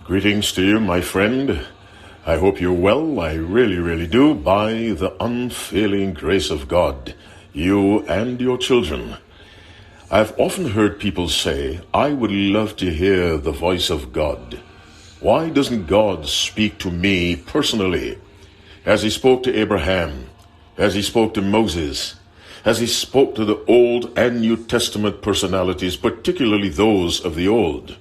Greetings to you, my friend. I hope you're well. I really do, by the unfailing grace of God, you and your children. I've often heard people say, I would love to hear the voice of God. Why doesn't God speak to me personally? As he spoke to Abraham, as he spoke to Moses, as he spoke to the Old and New Testament personalities, particularly those of the Old.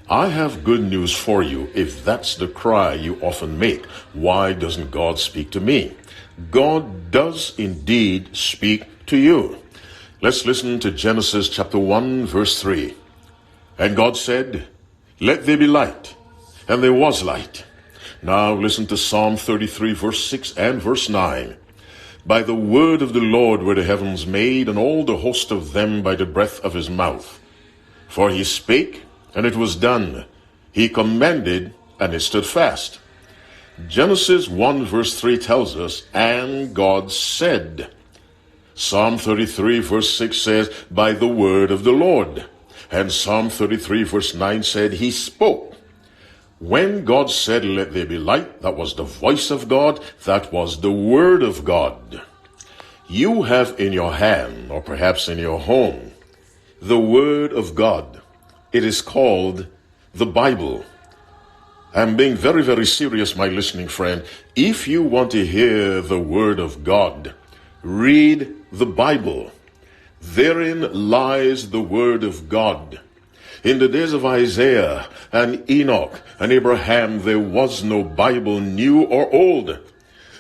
I have good news for you if that's the cry you often make. Why doesn't God speak to me? God does indeed speak to you. Let's listen to Genesis chapter 1, verse 3. And God said, let there be light. And there was light. Now listen to Psalm 33, verse 6 and verse 9. By the word of the Lord were the heavens made, and all the host of them by the breath of his mouth. For he spake, and it was done. He commanded, and it stood fast. Genesis 1 verse 3 tells us, and God said. Psalm 33 verse 6 says, by the word of the Lord. And Psalm 33 verse 9 said, he spoke. When God said, let there be light, that was the voice of God, that was the word of God. You have in your hand, or perhaps in your home, the word of God. It is called the Bible. I'm being very serious, my listening friend. If you want to hear the word of God, read the Bible. Therein lies the word of God. In the days of Isaiah and Enoch and Abraham, there was no Bible, new or old.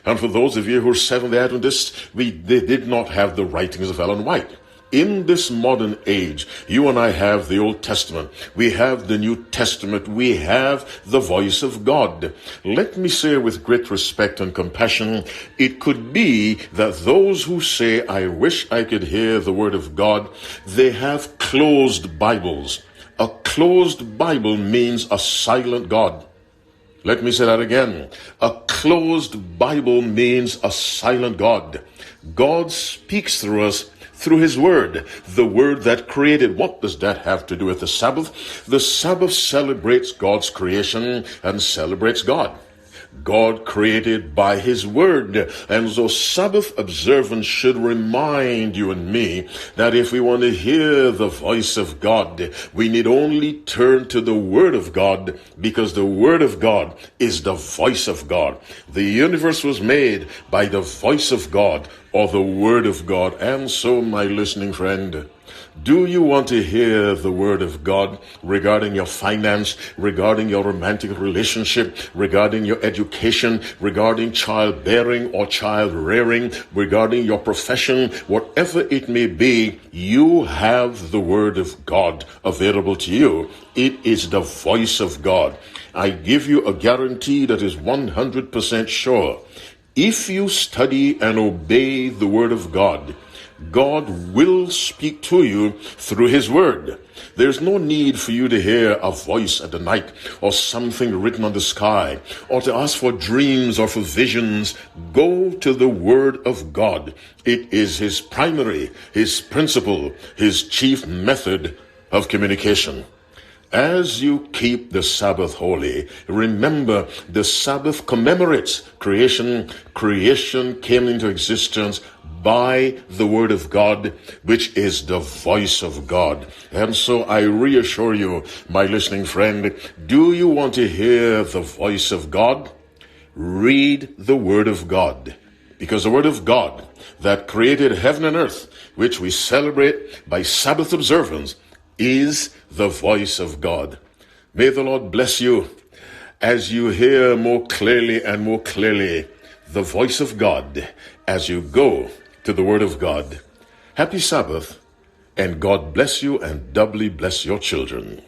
And for those of you who are Seventh-day Adventists, they did not have the writings of Ellen White. In this modern age, you and I have the Old Testament. We have the New Testament. We have the voice of God. Let me say with great respect and compassion, it could be that those who say, I wish I could hear the word of God, they have closed Bibles. A closed Bible means a silent God. Let me say that again. A closed Bible means a silent God. God speaks through us through his word, the word that created. What does that have to do with the Sabbath? The Sabbath celebrates God's creation and celebrates God. God created by his word. And so Sabbath observance should remind you and me that if we want to hear the voice of God, we need only turn to the word of God, because the word of God is the voice of God. The universe was made by the voice of God, or the word of God. And so, my listening friend, do you want to hear the word of God regarding your finance, regarding your romantic relationship, regarding your education, regarding childbearing or child rearing, regarding your profession, whatever it may be? You have the word of God available to you. It is the voice of God. I give you a guarantee that is 100% sure. If you study and obey the word of God, God will speak to you through his word. There's no need for you to hear a voice at the night, or something written on the sky, or to ask for dreams or for visions. Go to the word of God. It is his primary, his principle, his chief method of communication. As you keep the Sabbath holy, remember the Sabbath commemorates creation. Creation came into existence by the word of God, which is the voice of God. And so I reassure you, my listening friend, do you want to hear the voice of God? Read the word of God. Because the word of God that created heaven and earth, which we celebrate by Sabbath observance, is the voice of God. May the Lord bless you as you hear more clearly and more clearly the voice of God as you go to the word of God. Happy Sabbath, and God bless you and doubly bless your children.